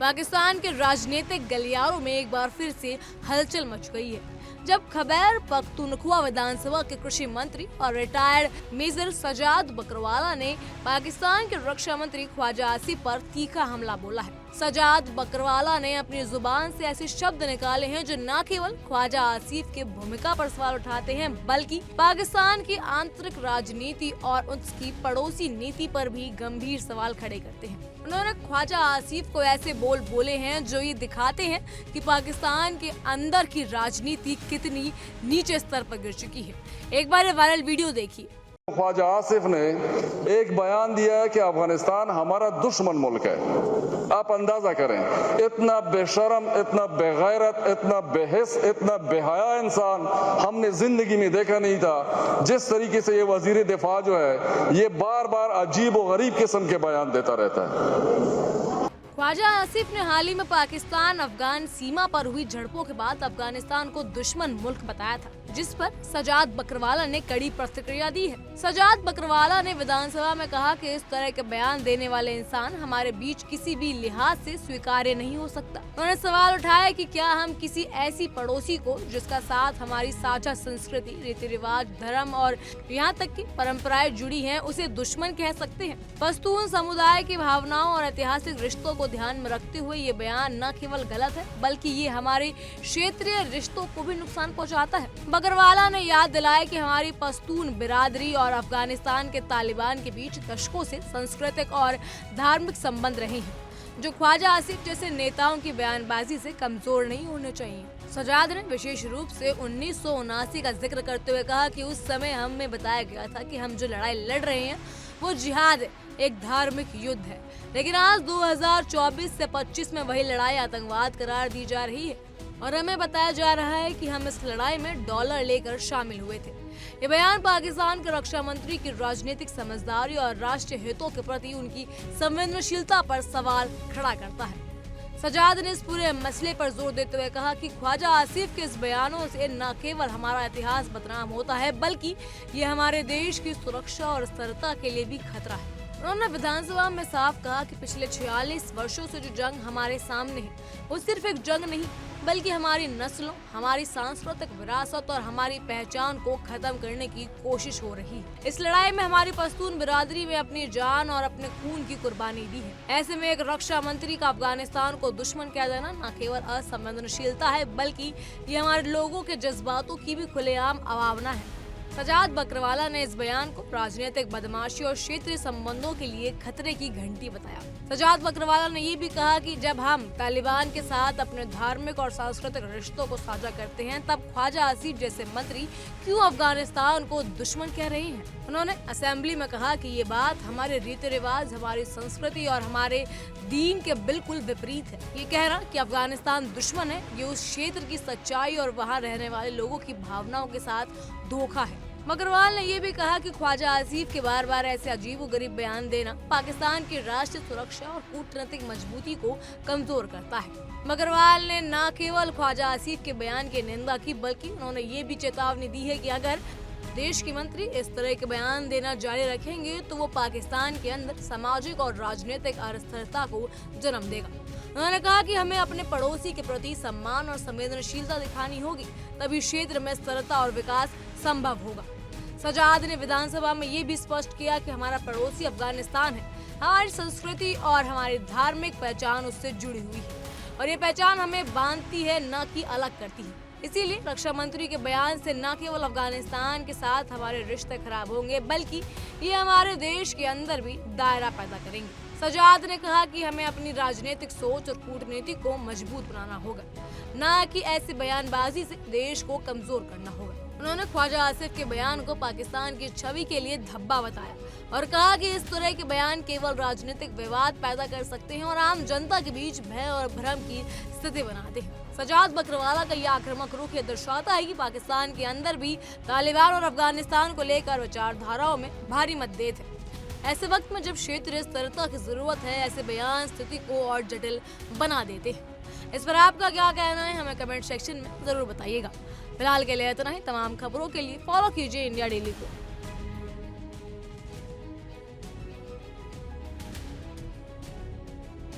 पाकिस्तान के राजनीतिक गलियारों में एक बार फिर से हलचल मच गई है, जब खैबर पख्तूनख्वा विधानसभा के कृषि मंत्री और रिटायर्ड मेजर सजाद बकरवाला ने पाकिस्तान के रक्षा मंत्री ख्वाजा आसिफ पर तीखा हमला बोला है। सजाद बकरवाला ने अपनी जुबान से ऐसे शब्द निकाले हैं जो न केवल ख्वाजा आसिफ की भूमिका पर सवाल उठाते हैं, बल्कि पाकिस्तान की आंतरिक राजनीति और उसकी पड़ोसी नीति पर भी गंभीर सवाल खड़े करते हैं। उन्होंने ख्वाजा आसिफ को ऐसे बोल बोले हैं जो ये दिखाते हैं कि पाकिस्तान के अंदर की राजनीति कितनी नीचे स्तर पर गिर चुकी है। एक बार ये वायरल वीडियो देखिए। ख्वाजा आसिफ ने एक बयान दिया है कि अफगानिस्तान हमारा दुश्मन मुल्क है। आप अंदाजा करें, इतना बेशरम, इतना बेगैरत, इतना बेहिस, इतना बेहया इंसान हमने जिंदगी में देखा नहीं था। जिस तरीके से ये वजीर दिफा जो है ये बार बार अजीब और गरीब किस्म के बयान देता रहता है। ख्वाजा आसिफ ने हाल ही में पाकिस्तान अफगान सीमा पर हुई झड़पों के बाद अफगानिस्तान को दुश्मन मुल्क बताया था, जिस पर सजाद बकरवाला ने कड़ी प्रतिक्रिया दी है। सजाद बकरवाला ने विधानसभा में कहा कि इस तरह के बयान देने वाले इंसान हमारे बीच किसी भी लिहाज से स्वीकार्य नहीं हो सकता। उन्होंने सवाल उठाया कि क्या हम किसी ऐसी पड़ोसी को जिसका साथ हमारी साझा संस्कृति, रीति रिवाज, धर्म और यहाँ तक की परंपराएं जुड़ी हैं, उसे दुश्मन कह सकते हैं। पश्तून समुदाय की भावनाओं और ऐतिहासिक रिश्तों को ध्यान में रखते हुए ये बयान न केवल गलत है, बल्कि ये हमारे क्षेत्रीय रिश्तों को भी नुकसान पहुंचाता है। बकरवाला ने याद दिलाया कि हमारी पश्तून बिरादरी और अफगानिस्तान के तालिबान के बीच दशकों से सांस्कृतिक और धार्मिक संबंध रहे हैं, जो ख्वाजा आसिफ जैसे नेताओं की बयानबाजी से कमजोर नहीं होने चाहिए। सजाद ने विशेष रूप से 1979 का जिक्र करते हुए कहा कि उस समय हमें बताया गया था कि हम जो लड़ाई लड़ रहे हैं वो जिहाद है, एक धार्मिक युद्ध है, लेकिन आज 2024 से 25 में वही लड़ाई आतंकवाद करार दी जा रही है और हमें बताया जा रहा है कि हम इस लड़ाई में डॉलर लेकर शामिल हुए थे। ये बयान पाकिस्तान के रक्षा मंत्री की राजनीतिक समझदारी और राष्ट्रीय हितों के प्रति उनकी संवेदनशीलता पर सवाल खड़ा करता है। सजाद ने इस पूरे मसले पर जोर देते हुए कहा कि ख्वाजा आसिफ के इस बयानों से न केवल हमारा इतिहास बदनाम होता है, बल्कि ये हमारे देश की सुरक्षा और स्थिरता के लिए भी खतरा है। उन्होंने विधानसभा में साफ कहा कि पिछले 46 वर्षों से जो जंग हमारे सामने है वो सिर्फ एक जंग नहीं, बल्कि हमारी नस्लों, हमारी सांस्कृतिक विरासत और हमारी पहचान को खत्म करने की कोशिश हो रही है। इस लड़ाई में हमारी पश्तून बिरादरी में अपनी जान और अपने खून की कुर्बानी दी है। ऐसे में एक रक्षा मंत्री का अफगानिस्तान को दुश्मन कह देना न केवल असंवेदनशीलता है, बल्कि ये हमारे लोगों के जज्बातों की भी खुलेआम अवमानना है। सजाद बकरवाला ने इस बयान को राजनीतिक बदमाशी और क्षेत्रीय संबंधों के लिए खतरे की घंटी बताया। सजाद बकरवाला ने ये भी कहा कि जब हम तालिबान के साथ अपने धार्मिक और सांस्कृतिक रिश्तों को साझा करते हैं, तब ख्वाजा आसिफ जैसे मंत्री क्यों अफगानिस्तान को दुश्मन कह रहे हैं। उन्होंने असेंबली में कहा कि ये बात हमारे रीति रिवाज, हमारी संस्कृति और हमारे दीन के बिल्कुल विपरीत है। ये कहना कि अफगानिस्तान दुश्मन है, ये उस क्षेत्र की सच्चाई और वहाँ रहने वाले लोगों की भावनाओं के साथ धोखा है। बकरवाल ने यह भी कहा कि ख्वाजा आसिफ के बार बार ऐसे अजीबोगरीब बयान देना पाकिस्तान की राष्ट्रीय सुरक्षा और कूटनीतिक मजबूती को कमजोर करता है। बकरवाल ने न केवल ख्वाजा आसिफ के बयान की निंदा की, बल्कि उन्होंने ये भी चेतावनी दी है कि अगर देश के मंत्री इस तरह के बयान देना जारी रखेंगे तो वो पाकिस्तान के अंदर सामाजिक और राजनीतिक अस्थिरता को जन्म देगा। उन्होंने कहा कि हमें अपने पड़ोसी के प्रति सम्मान और संवेदनशीलता दिखानी होगी, तभी क्षेत्र में स्थिरता और विकास संभव होगा। सजाद ने विधानसभा में ये भी स्पष्ट किया कि हमारा पड़ोसी अफगानिस्तान है, हमारी संस्कृति और हमारी धार्मिक पहचान उससे जुड़ी हुई है और ये पहचान हमें बांधती है, न कि अलग करती है। इसीलिए रक्षा मंत्री के बयान से न केवल अफगानिस्तान के साथ हमारे रिश्ते खराब होंगे, बल्कि ये हमारे देश के अंदर भी दायरा पैदा करेंगे। सजाद ने कहा कि हमें अपनी राजनीतिक सोच और कूटनीति को मजबूत बनाना होगा, न कि ऐसी बयानबाजी से देश को कमजोर करना होगा। उन्होंने ख्वाजा आसिफ के बयान को पाकिस्तान की छवि के लिए धब्बा बताया और कहा कि इस तरह के बयान केवल राजनीतिक विवाद पैदा कर सकते हैं और आम जनता के बीच भय और भ्रम की स्थिति बनाते हैं। सजाद बकरवाला का यह आक्रामक रुख ये दर्शाता है कि पाकिस्तान के अंदर भी तालिबान और अफगानिस्तान को लेकर विचारधाराओं में भारी मतभेद है। ऐसे वक्त में जब क्षेत्रीय स्थिरता की जरूरत है, ऐसे बयान स्थिति को और जटिल बना देते हैं। इस पर आपका क्या कहना है, हमें कमेंट सेक्शन में जरूर बताइएगा। फिलहाल के लिए इतना ही। तमाम खबरों के लिए फॉलो कीजिए इंडिया डेली को।